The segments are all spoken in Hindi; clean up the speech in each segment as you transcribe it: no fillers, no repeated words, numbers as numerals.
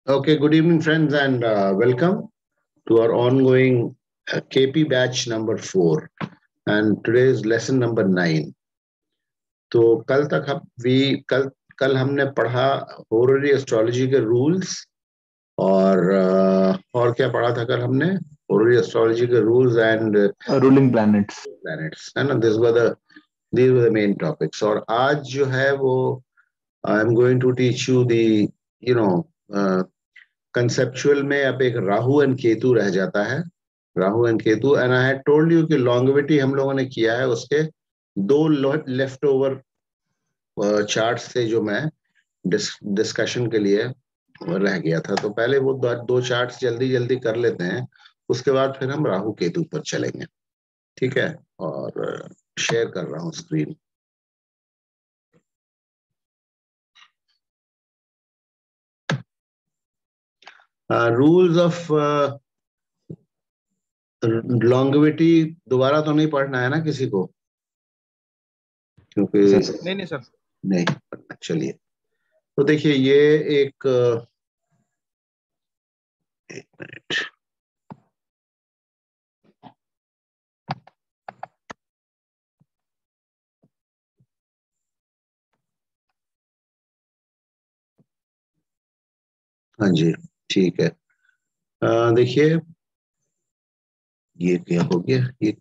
Okay, good evening, friends, and welcome to our ongoing KP batch number 4. And today is lesson number 9. तो कल तक कल हमने पढ़ा horary एस्ट्रोलॉजी के रूल्स और क्या पढ़ा था कल हमने horary एस्ट्रोलॉजी के रूल्स एंड रूलिंग प्लैनेट्स है ना. these were the main topics. और आज जो है वो I am going to teach you the conceptual में अब एक राहु एंड केतु रह जाता है. Rahu and Ketu, and I had told you कि लॉन्गेविटी हम लोगों ने किया है, उसके 2 लेफ्ट ओवर चार्ट्स थे जो मैं डिस्कशन के लिए रह गया था. तो पहले वो 2 चार्ट्स जल्दी जल्दी कर लेते हैं, उसके बाद फिर हम राहु केतु पर चलेंगे. ठीक है, और शेयर कर रहा हूँ स्क्रीन. रूल्स ऑफ लॉन्गेविटी दोबारा तो नहीं पढ़ना है ना किसी को, क्योंकि नहीं सर नहीं पढ़ना. चलिए, तो देखिए ये एक मिनट. हाँ जी, ठीक है. देखिए ये क्या हो गया. ये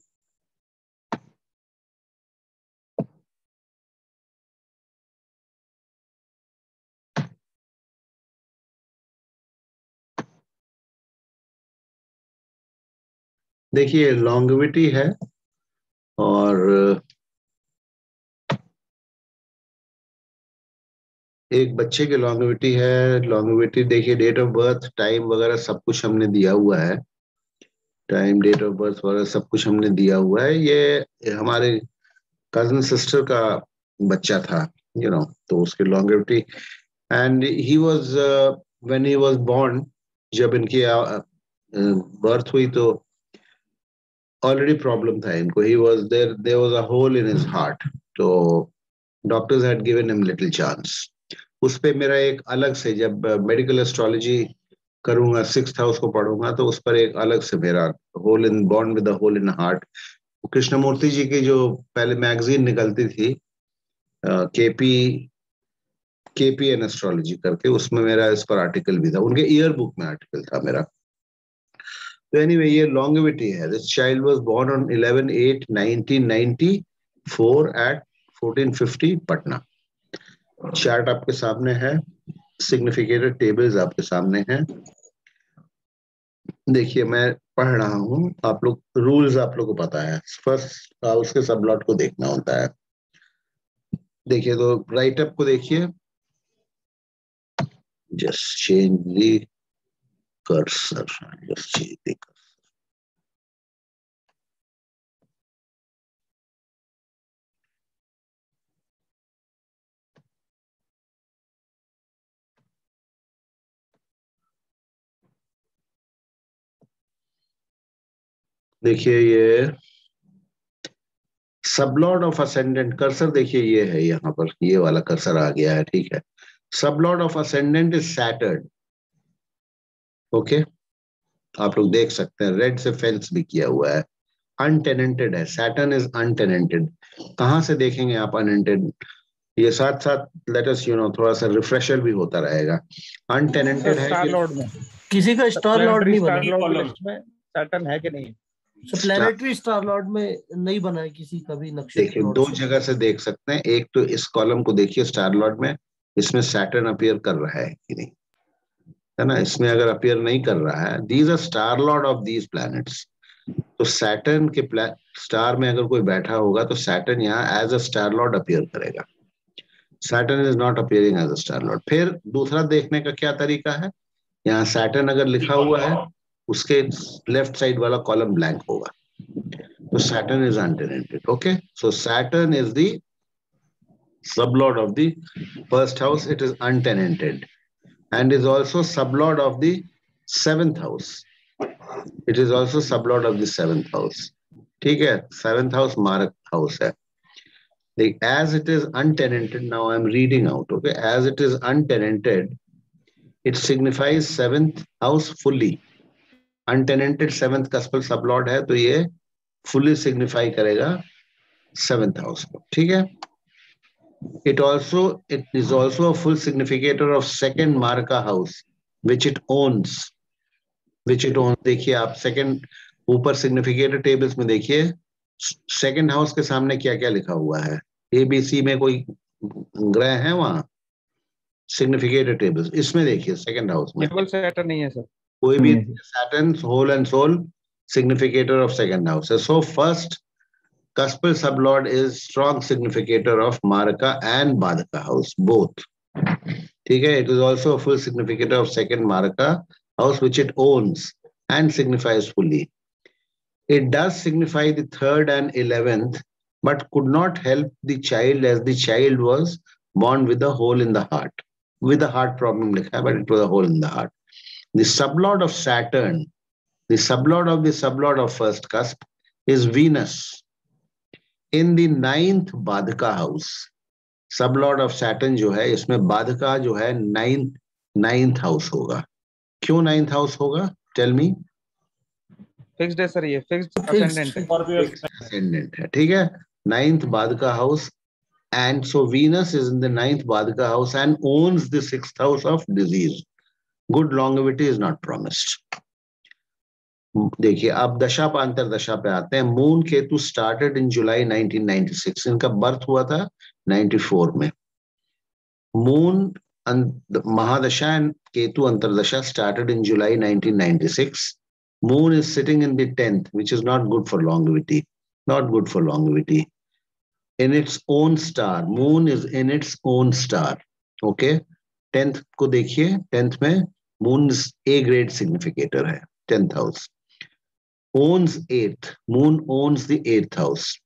देखिए लॉन्गेविटी है, और एक बच्चे की लॉन्गेविटी है. लॉन्गेविटी देखिए, डेट ऑफ बर्थ, टाइम वगैरह सब कुछ हमने दिया हुआ है. टाइम, डेट ऑफ बर्थ वगैरह सब कुछ हमने दिया हुआ है. ये हमारे कजन सिस्टर का बच्चा था, तो उसकी longevity, and he was when he was born, जब इनकी बर्थ हुई तो ऑलरेडी प्रॉब्लम था इनको. He was there was a hole in his heart. तो doctors had given him little chance. उस पे मेरा एक अलग से, जब मेडिकल एस्ट्रोलॉजी करूंगा, 6th हाउस को पढ़ूंगा, तो उस पर एक अलग से मेरा hole in born with the hole in heart. Krishnamurthy ji की जो पहले मैगजीन निकलती थी केपी एन एस्ट्रोलॉजी करके, उसमें मेरा इस पर आर्टिकल भी था. उनके ईयर बुक में आर्टिकल था मेरा. तो एनीवे ये लॉन्गेविटी है. This child was born on 11/8/1994 at 1450 Patna. Chart आपके सामने है, सिग्निफिकेटेड टेबल्स आपके सामने हैं. देखिए मैं पढ़ रहा हूँ, आप लोग रूल्स आप लोग को पता है. फर्स्ट हाउस के सबलॉट को देखना होता है. देखिए तो राइट अप को देखिए, just change the cursor, just change the cursor. देखिए ये सबलॉर्ड ऑफ असेंडेंट कर्सर, देखिए ये है यहाँ पर, ये वाला कर्सर आ गया है. ठीक है, sublord of ascendant is Saturn. Okay, आप लोग देख सकते हैं, रेड से फेंस भी किया हुआ है. अनटेनेंटेड है, सैटर्न इज अनटेनेंटेड. कहां से देखेंगे आप अनटेनेंटेड? ये साथ साथ लेट अस थोड़ा सा रिफ्रेशर भी होता रहेगा. अनटेनेंटेड है स्टार लॉर्ड में किसी का स्टार लॉर्ड नहीं बना. स्टार लॉर्ड में सैटर्न है कि नहीं? प्लैनेटरी स्टार लॉर्ड में नहीं बना है किसी का भी नक्शे. देखिए 2 जगह से देख सकते हैं. एक तो इस कॉलम को देखिए, स्टार लॉर्ड में, इसमें सैटर्न अपीयर कर रहा है कि नहीं, है ना. इसमें अगर अपीयर नहीं कर रहा है, these are star lord of these planets. तो सैटर्न के स्टार में अगर कोई बैठा होगा तो सैटर्न यहाँ as a star lord appear करेगा. Saturn is not appearing as a star lord. फिर दूसरा देखने का क्या तरीका है, यहाँ सैटर्न अगर लिखा हुआ है, उसके लेफ्ट साइड वाला कॉलम ब्लैंक होगा, तो Saturn is untenanted. Okay, so Saturn is the sublord of the first house. It is untenanted and is also sublord of the 7th house. It is also sublord of the 7th house. ठीक है, 7th house मारक house है. As it is untenanted, now I am reading out. Okay, as it is untenanted, It signifies 7th house fully. Untenanted 7th cuspal sublord है तो ये fully signify करेगा 7th house को, ठीक है. It is also a full significator of second Marka house, which it owns. देखिए आप सेकंड ऊपर सिग्निफिकेटर टेबल्स में देखिए सेकंड हाउस के सामने क्या क्या लिखा हुआ है. ABC में कोई ग्रह है वहां सिग्निफिकेटर टेबल्स, इसमें देखिए सेकंड हाउस में केवल सैटर्न नहीं है सर, कोई भी Saturn whole and sole significator of second house. So first cuspal sublord is strong significator of Marka and Badaka house both. ठीक है. It is also a full significator of second Marka house which it owns and signifies fully. It does signify the 3rd and 11th, but could not help the child as the child was born with a hole in the heart. With a heart problem likha, but it was a hole in the heart. The sublord of Saturn, the sublord of the sublord of first cusp is Venus in the 9th Badhaka house. Sublord of Saturn जो है इसमें बाधका जो है 9th house होगा. क्यों 9th house होगा? Tell me. फिक्स्ड है सर, ये फिक्स्ड असेंडेंट है, ठीक है. 9th Badhaka house, and so Venus is in the 9th Badhaka house and owns the 6th house of disease. Good longevity is not promised. देखिए अब दशा पांतर दशा पे आते हैं. Moon Ketu started in July 1996. इनका बर्थ हुआ था 94 में. मून महादशा एंड केतु अंतरदशा started in July 1996. Moon is sitting in the 10th, which is not good for longevity. Not good for longevity. In its own star. Moon is in its own star. Okay. 10th को देखिए. 10th में Moon is A grade significator है. 10th house. Owns 8th. Moon owns the 8th house.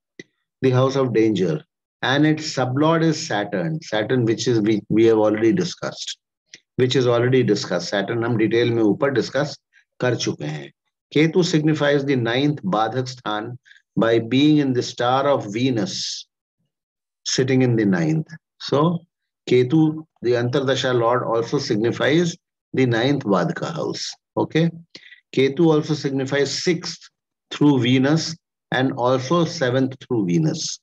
The house of danger. And its sublord is Saturn. Saturn, which is we have already discussed. Which is already discussed. Saturn हम डिटेल में ऊपर डिस्कस कर चुके हैं. Ketu signifies the 9th Badhak Sthan by being in the star of Venus, sitting in the 9th. So, Ketu, the Antardasha Lord, also signifies the 9th Badhaka house. Okay. Ketu also signifies 6th through Venus and also 7th through Venus.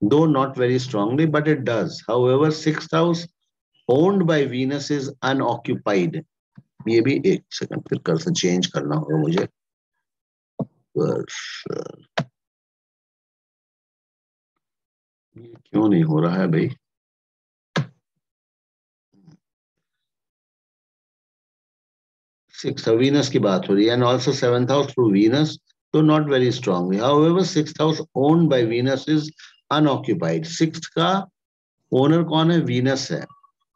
Though not very strongly, but it does. However, 6th house owned by Venus is unoccupied. ये भी एक सेकंड फिर कर्सर चेंज करना होगा मुझे. ये क्यों नहीं हो रहा है भाई? 6th वीनस की बात हो रही है. And also 7th house through Venus, तो not very strongly. However 6th house owned by Venus is unoccupied. 6th का ओनर कौन है? वीनस है.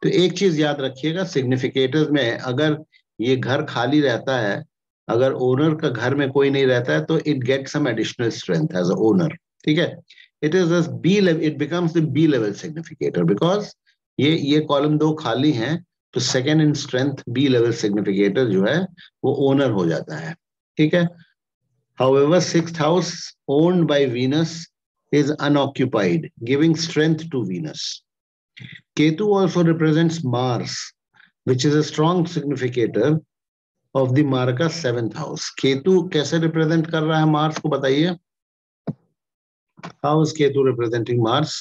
तो एक चीज याद रखिएगा, सिग्निफिकेटर्स में अगर ये घर खाली रहता है, अगर ओनर का घर में कोई नहीं रहता है, तो it get some additional strength as a owner. ठीक है. It is B level, it becomes the B level significator because ये कॉलम 2 खाली हैं, तो second in strength B level significator जो है वो ओनर हो जाता है. ठीक है. However, 6th house owned by Venus is unoccupied, giving strength to Venus. Ketu also represents Mars, which is a strong significator of the Marka 7th house. Ketu कैसे represent कर रहा है Mars को बताइए? How is Ketu representing Mars?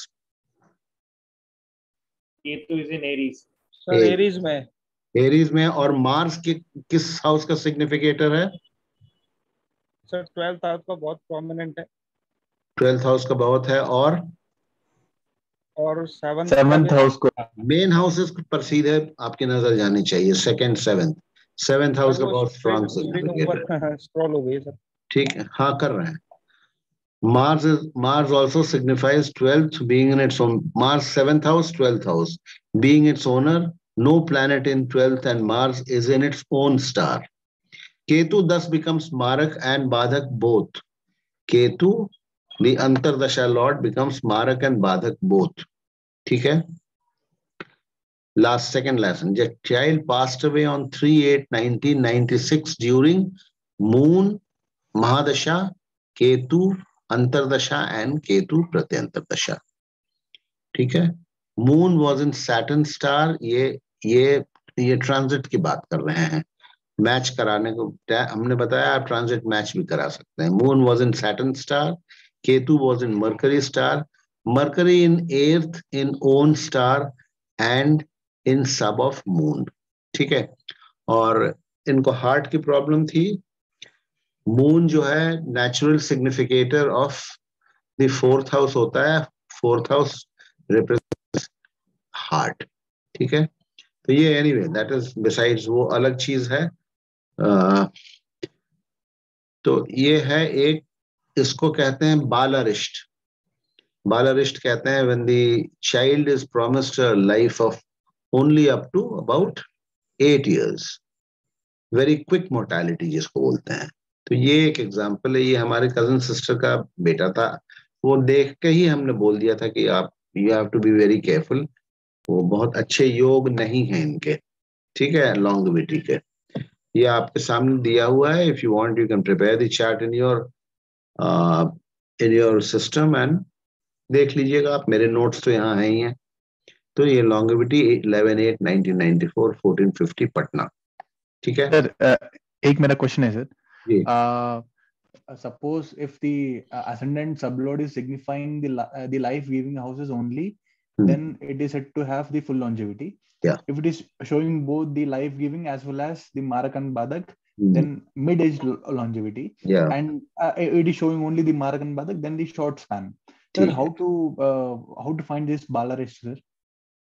Ketu is in Aries. Sir, Aries में. Aries में. और Mars किस हाउस का सिग्निफिकेटर है? सर 12th हाउस का बहुत प्रोमिनेंट है. 12th हाउस का बहुत है. और 7th हाउस को मेन हाउसेस पर सीधे आपकी नजर जानी चाहिए. 2nd 7th हाउस का बहुत स्ट्रॉन्ग सिग्निफिकेटर. स्क्रॉल हो गई सर. ठीक है. हाँ कर रहे हैं. Mars also signifies 12th being in its own. Mars 7th house, 12th house being its owner. No planet in 12th and Mars is in its own star. Ketu thus becomes Marak and Badhak both. Ketu, the Antardasha Lord, becomes Marak and Badhak both. ठीक है. Second lesson. The child passed away on 3/8/1996 during Moon, Mahadasha, Ketu, Antardasha and Ketu Pratyantardasha. ठीक है. Moon was in Saturn star. ये ये ट्रांजिट की बात कर रहे हैं, मैच कराने को हमने बताया, आप ट्रांजिट मैच भी करा सकते हैं। Moon was in Saturn star, Ketu was in Mercury star, Mercury in earth in own star and in sub of moon. ठीक है, और इनको हार्ट की प्रॉब्लम थी। मून जो है natural significator of the fourth house होता है, फोर्थ हाउस रिप्रेजेंट हार्ट। ठीक है, तो ये एनीवे दैट इज बिसाइड्स, वो अलग चीज है। तो ये है एक, इसको कहते हैं बालारिष्ट। बालारिष्ट कहते हैं when the child is promised a life of only up to about 8 years, very quick mortality जिसको बोलते हैं। तो ये एक एग्जांपल है, ये हमारे कजन सिस्टर का बेटा था, वो देख के ही हमने बोल दिया था कि आप you have to be very careful, वो बहुत अच्छे योग नहीं है इनके। ठीक है, लॉन्गेविटी के, ये आपके सामने दिया हुआ है। If you want you can prepare the chart in your system and देख लीजिएगा आप, मेरे नोट्स तो यहाँ है ही हैं। तो ये लॉन्गेविटी 11/8/1994 1450 पटना। ठीक है सर, एक मेरा क्वेश्चन है सर। जी। Suppose if the ascendant sublord is signifying the life giving houses only, then it is said to have the full longevity. Yeah. If it is showing both the life giving as well as the Marak and Badak, then mid-age longevity. Yeah. And it is showing only the Marak and Badak, then the short span. Sir, how to find this Balarish, sir?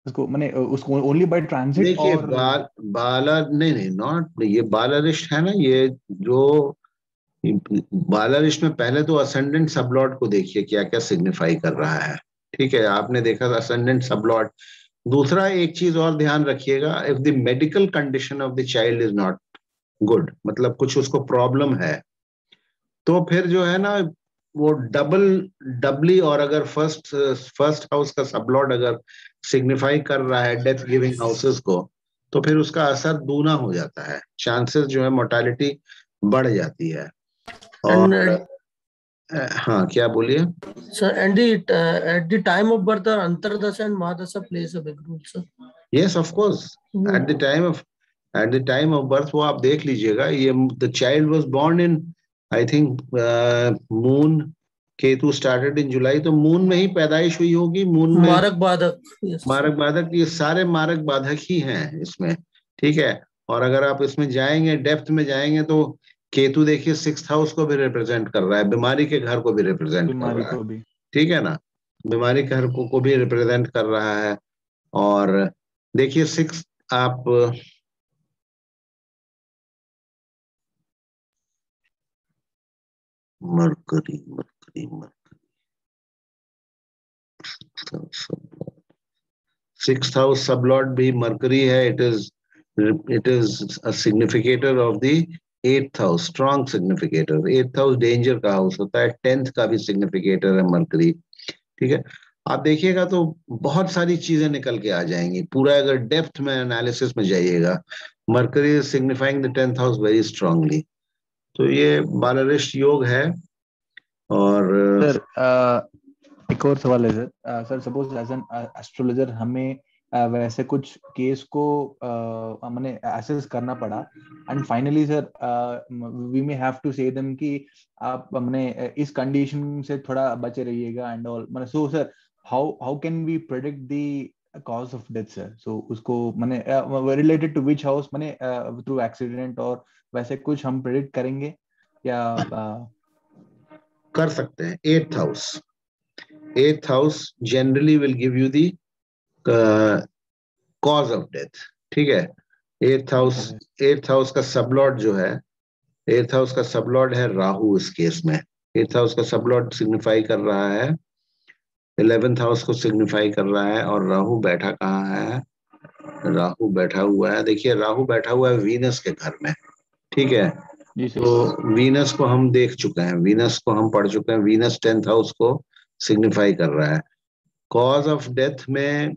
उसको मैंने उसको ओनली बाय ट्रांजिट, देखिए और बाला नहीं नॉट ये बालारिष्ट है ना, ये जो बालारिष्ट में पहले तो असेंडेंट सबलॉर्ड को देखिए क्या क्या सिग्निफाई कर रहा है। ठीक है, आपने देखा असेंडेंट सबलॉर्ड। दूसरा एक चीज और ध्यान रखिएगा, if the medical condition of the child is not good, मतलब कुछ उसको प्रॉब्लम है, तो फिर जो है ना वो डबली, और अगर फर्स्ट हाउस का सबलॉर्ड अगर सिग्निफाई कर रहा है डेथ गिविंग हाउसेस को, तो फिर उसका असर दूना हो जाता है, चांसेस जो है मोर्टालिटी बढ़ जाती है। और हाँ, क्या बोलिए sir? And at the time of birth अंतरदशा एंड महादशा place a big role sir. Yes of course, at the time of birth वो आप देख लीजिएगा। ये the child was born in I think moon, Ketu started in July, तो मून में ही पैदाइश हुई होगी। मून में मारक बाधक, मारक बाधक, ये सारे मारक बाधक ही हैं इसमें। ठीक है, और अगर आप इसमें जाएंगे, डेप्थ में जाएंगे, तो केतु देखिए 6th हाउस को भी रिप्रेजेंट कर रहा है, बीमारी के घर को भी रिप्रेजेंट कर रहा है। ठीक है ना, बीमारी के घर को भी रिप्रेजेंट कर रहा है। और देखिए 6 आप mercury mercury mercury 6th house sublord भी मरकरी है। It is a significator of the 8th house, strong significator. 8th house danger का हाउस होता है, 10th का भी सिग्निफिकेटर है मरकरी। ठीक है, आप देखिएगा तो बहुत सारी चीजें निकल के आ जाएंगी, पूरा अगर डेप्थ में एनालिसिस में जाइएगा। Mercury is signifying the 10th house very strongly. तो ये बालारिष्ट योग है। और सर एक और सवाल है sir. Sir suppose as an astrologer हमें वैसे कुछ केस को मैंने एसेस करना पड़ा, and finally sir we may have to say them कि आप हमने इस कंडीशन से थोड़ा बचे रहिएगा एंड ऑल, मैंने so sir how can we predict the cause of death sir? So उसको मैंने रिलेटेड टू विच हाउस, मैंने थ्रू एक्सीडेंट और वैसे कुछ हम प्रेडिक्ट करेंगे या कर सकते हैं। 8th house generally will give you the cause of death. ठीक है, 8th हाउस का सबलॉर्ड जो है, 8th हाउस का सबलॉर्ड है राहु। इस केस में 8th हाउस का सबलॉर्ड सिग्निफाई कर रहा है 11th हाउस को सिग्निफाई कर रहा है। और राहु बैठा कहाँ है? राहु बैठा हुआ है, देखिए राहु बैठा हुआ है वीनस के घर में। ठीक है, तो वीनस को हम देख चुके हैं, वीनस को हम पढ़ चुके हैं। वीनस 10th हाउस को सिग्निफाई कर रहा है। कॉज ऑफ डेथ में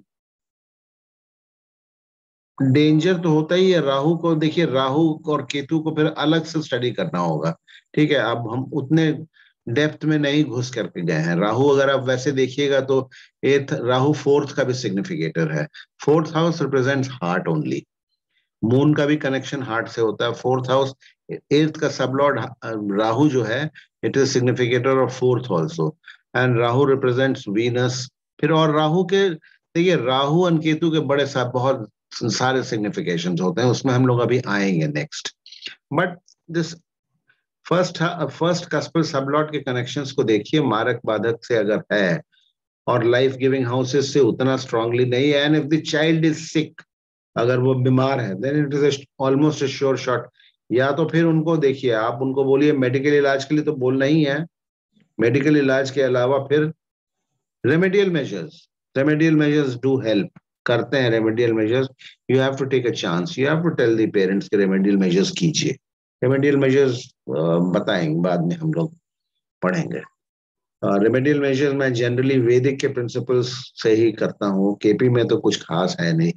डेंजर तो होता ही है। राहु को देखिए, राहु और केतु को फिर अलग से स्टडी करना होगा। ठीक है, अब हम उतने डेप्थ में नहीं घुस करके गए हैं। राहु अगर आप वैसे देखिएगा तो राहु 4th का भी सिग्निफिकेटर है। 4th house represents heart only. Moon का भी कनेक्शन हार्ट से होता है। 4th हाउस, 8th का सब लॉर्ड राहु जो है, it is significator of 4th also, and Rahu represents Venus. फिर और राहु के देखिए, राहु और केतु के बड़े साथ बहुत सारे सिग्निफिकेशंस होते हैं, उसमें हम लोग अभी आएंगे next. But this first cuspal sublot के कनेक्शंस को देखिए, मारक बाधक से अगर है और लाइफ गिविंग हाउसेस से उतना स्ट्रांगली नहीं है, and if the child is sick, अगर वो बीमार है, then it is almost a sure shot. या तो फिर उनको देखिए, आप उनको बोलिए मेडिकल इलाज के लिए, तो बोलना ही है। मेडिकल इलाज के अलावा फिर रेमेडियल मेजर्स डू हेल्प, करते हैं remedial measures. You have to take a chance, you have to tell the parents के रेमेडियल मेजर्स कीजिए। रेमेडियल मेजर्स बताएंगे बाद में, हम लोग पढ़ेंगे। रेमेडियल मेजर्स मैं जनरली वैदिक के प्रिंसिपल्स से ही करता हूँ, केपी में तो कुछ खास है नहीं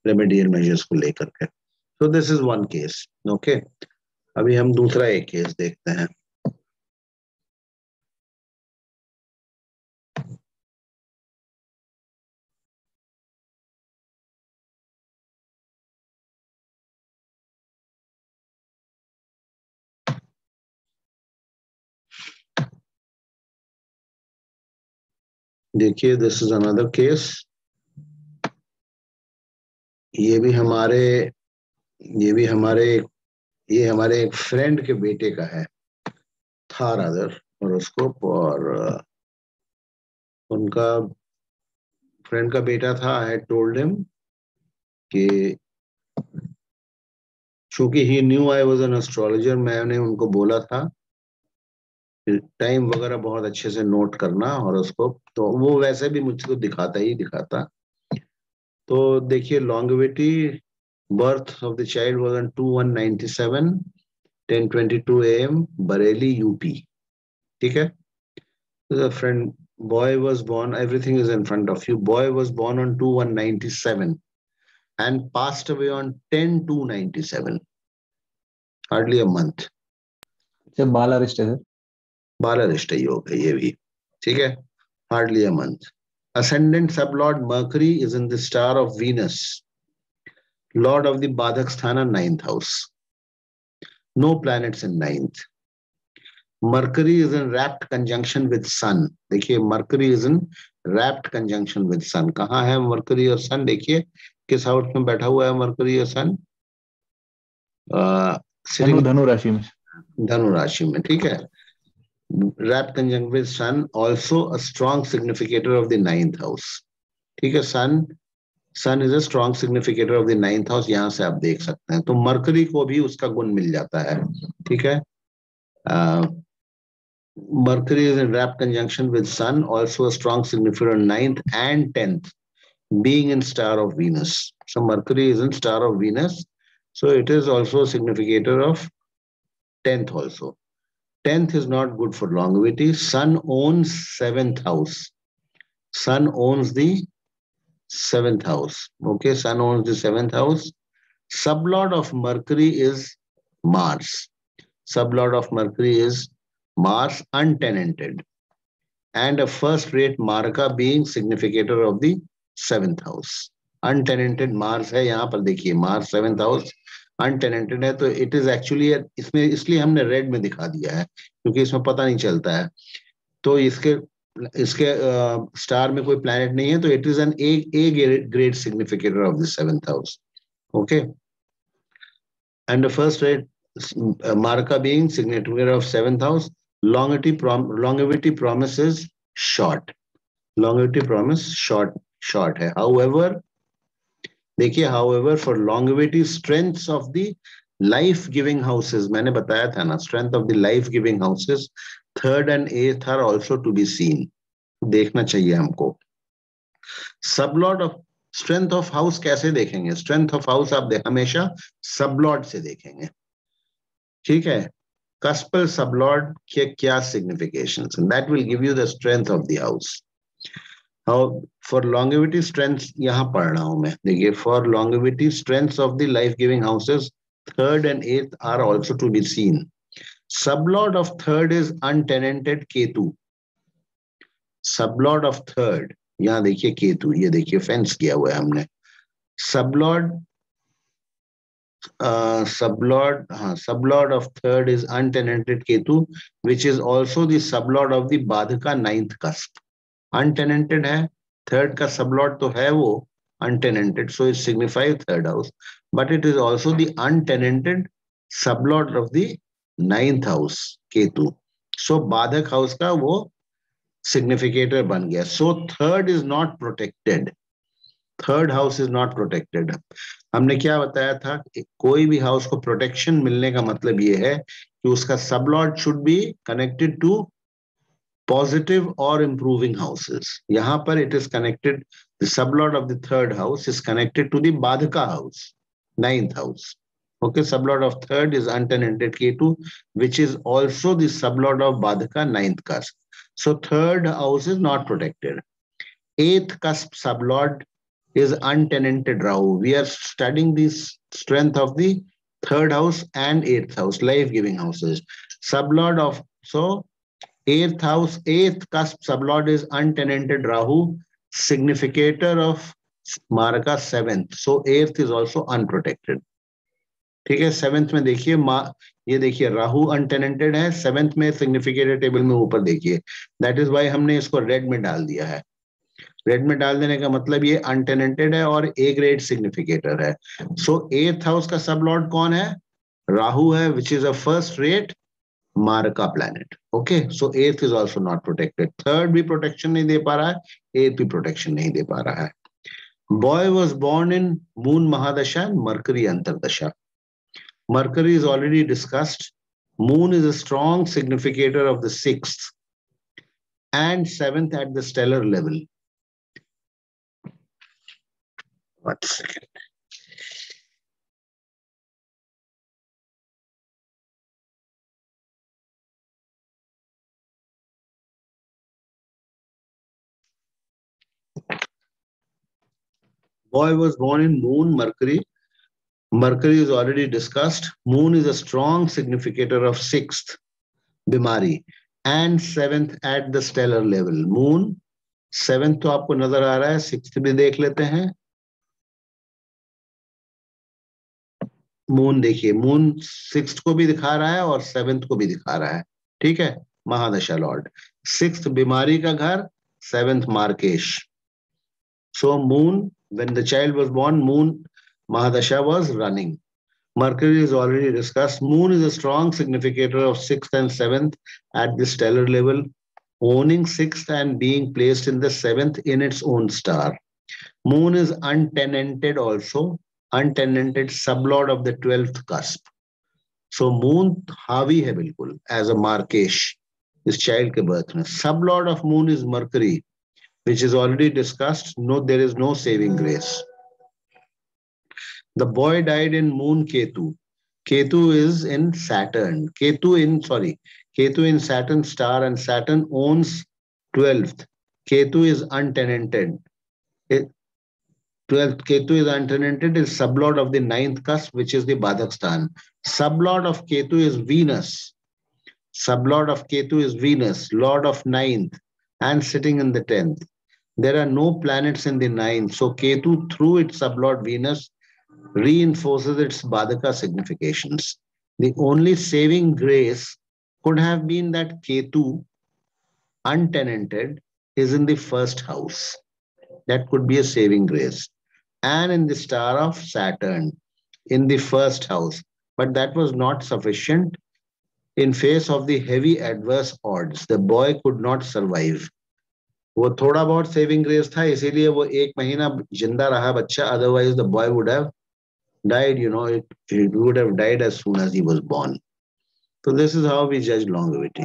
रेमेडियल मेजर्स को लेकर के। So this is one case, okay. अभी हम दूसरा एक केस देखते हैं। देखिए, दिस इज अनदर केस। ये भी हमारे ये हमारे एक फ्रेंड के बेटे का है, था रादर हॉरोस्कोप, और उनका फ्रेंड का बेटा था। आई टोल्ड हिम कि चूंकि he knew I was an astrologer, मैंने उनको बोला था टाइम वगैरह बहुत अच्छे से नोट करना हॉरोस्कोप, तो वो वैसे भी मुझको दिखाता ही दिखाता। तो देखिए, longevity, birth of the child was on 2/1/97, 10:22 AM, Bareilly, UP. ठीक है। The friend, boy was born, everything is in front of you. Boy was born on 2/1/97 and passed away on 10/2/97. Hardly a month. बालारिष्ट है सर। बालारिष्ट योग है ये भी, ठीक है। Hardly a month. Ascendant sublord Mercury is in the star of Venus, Lord of the Badhak Sthana, 9th house. No planets in 9th. Mercury is in rapt conjunction with Sun. देखिए, Mercury is in rapt conjunction with Sun. कहाँ है Mercury और Sun? देखिए किस हाउस में बैठा हुआ है Mercury और Sun? धनु राशि में। धनु राशि में, ठीक है। Rapt conjunction with Sun, also a strong significator of the 9th house. ठीक है, Sun is a strong significator of the 9th house. यहाँ से आप देख सकते हैं, तो Mercury को भी उसका गुण मिल जाता है, ठीक है। Mercury is in rapt conjunction with Sun, also a strong significator on 9th and 10th, being in star of Venus. So Mercury is in star of Venus, so it is also a significator of 10th also. 10th is not good for longevity. Sun owns 7th house. Sun owns the 7th house. Okay, Sun owns the 7th house. Sublord of Mercury is Mars. Sublord of Mercury is Mars, untenanted, and a first-rate Marka being significator of the 7th house. Untenanted Mars है यहाँ पर, देखिए Mars 7th house untenanted है, तो it is actually इसमें इसलिए हमने रेड में दिखा दिया है क्योंकि इसमें पता नहीं चलता है। तो इसके स्टार में कोई प्लैनेट नहीं है, तो it is an A grade significator of the 7th house, okay. And the first rate Marka being significator of 7th house. Longevity promise is short. Longevity promise short है. However, देखिए, however, for longevity, strengths of the life-giving houses, मैंने बताया था ना, strength of the life-giving houses, 3rd and 8th are also to be seen. देखना चाहिए हमको. Sublord of strength of house कैसे देखेंगे? Strength of house आप हमेशा sublord से देखेंगे, ठीक है। Cuspal sublord के क्या significations, and that will give you the strength of the house. How for longevity strengths यहाँ पढ़ रहा हूं मैं, देखिए, for longevity strengths of the life-giving houses 3rd and 8th are also to be seen. Sublord of 3rd is untenanted Ketu. Sublord of 3rd, यहाँ देखिए केतु, ये देखिए फेंस किया हुआ है हमने. Sublord sublord of third is untenanted Ketu, which is also the sublord of the Badhaka ninth cusp. Untenanted है, third का sublord तो है वो untenanted, so it signifies third house, but it is also the untenanted sublord of the ninth house Ketu. So Badhak house का वो significator बन गया. So third is not protected. Third house is not protected. हमने क्या बताया था, कोई भी हाउस को प्रोटेक्शन मिलने का मतलब ये है कि उसका sublord should be connected to positive और इंप्रूविंग हाउसेस. यहां पर it is connected, the sublord of the third house is connected to the badhaka house, ninth house. Okay, sublord of third is untenanted Ketu, which is also the sublord of Badhaka ninth cusp. So third house is not protected. Eighth cusp sublord is untenanted Rahu. We are studying the strength of the third house and eighth house, life-giving houses. Sublord of, so eighth house, eighth cusp sublord is untenanted Rahu, significator of Maraka seventh. So eighth is also unprotected. ठीक है. सेवेंथ में देखिए, ये देखिए राहु अनटेनेंटेड है, सेवेंथ में सिग्निफिकेटर टेबल में ऊपर देखिए. दैट इज वाई हमने इसको रेड में डाल दिया है. रेड में डाल देने का मतलब ये अनटेनेंटेड है और ए ग्रेड सिग्निफिकेटर है. सो एथ हाउस का सब लॉर्ड कौन है? राहु है, which is a first rate maraka planet. Okay, so eighth is also not protected. Third भी प्रोटेक्शन नहीं दे पा रहा है, एथ भी प्रोटेक्शन नहीं दे पा रहा है. Boy was born in moon महादशा and Mercury antardasha. Mercury is already discussed. Moon is a strong significator of the sixth and seventh at the stellar level. 1 second. Boy was born in Moon, Mercury. Mercury is already discussed. Moon is a strong significator of sixth, Bimari, and seventh at the stellar level. Moon, seventh तो आपको नजर आ रहा है, sixth भी देख लेते हैं. मून देखिए, मून सिक्स्थ को भी दिखा रहा है और सेवेंथ को भी दिखा रहा है. ठीक है, महादशा लॉर्ड. सिक्स्थ बीमारी का घर, seventh markesh. So moon, when the child was born, moon Mahadasha was running. Mercury is already discussed. Moon is a strong significator of 6th and 7th at the stellar level, owning 6th and being placed in the 7th in its own star. Moon is untenanted also, untenanted sublord of the 12th cusp. So Moon हावी है बिल्कुल as a Markesh, इस child के birth में. Sublord of Moon is Mercury, which is already discussed. No, there is no saving grace. The boy died in Moon Ketu. Ketu is in Saturn. Ketu in Saturn star, and Saturn owns 12th. Ketu is untenanted. 12th Ketu is untenanted, is sublord of the 9th cusp, which is the Badhakstan. Sublord of Ketu is Venus. Sublord of Ketu is Venus, lord of 9th, and sitting in the 10th. There are no planets in the 9th. So Ketu, through its sublord Venus, reinforces its Badhaka significations. The only saving grace could have been that Ketu, untenanted, is in the first house. That could be a saving grace. And in the star of Saturn, in the first house. But that was not sufficient. In face of the heavy adverse odds, the boy could not survive. वो थोड़ा बहुत saving grace था, इसीलिए वो 1 महीना जिंदा रहा बच्चा. Otherwise, the boy would have died, it would have died as soon as he was born. So this is how we judge longevity.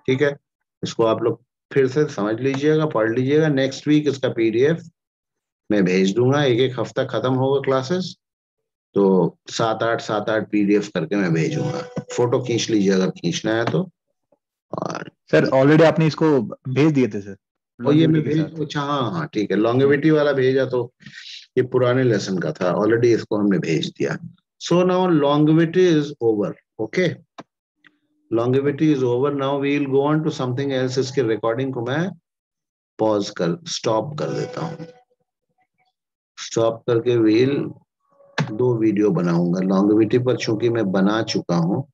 ठीक है, इसको आप लोग फिर से समझ लीजिएगा, पढ़ लीजिएगा. नेक्स्ट वीक इसका PDF मैं भेज दूंगा. एक हफ्ता खत्म होगा क्लासेस, तो 7-8 PDF करके मैं भेजूंगा. फोटो खींच लीजिए अगर खींचना है तो. और सर ऑलरेडी आपने इसको भेज दिए थे सर. और ये मैं भेज, अच्छा हाँ ठीक है, लॉन्गेविटी वाला भेजा तो ये पुराने लेसन का था. ऑलरेडी इसको हमने भेज दिया. So now longevity is over. Okay, longevity is over. Now we will go on to something else. इसकी रिकॉर्डिंग को मैं स्टॉप कर देता हूँ. स्टॉप करके वील 2 वीडियो बनाऊंगा। लॉन्गेविटी पर चूंकि मैं बना चुका हूँ,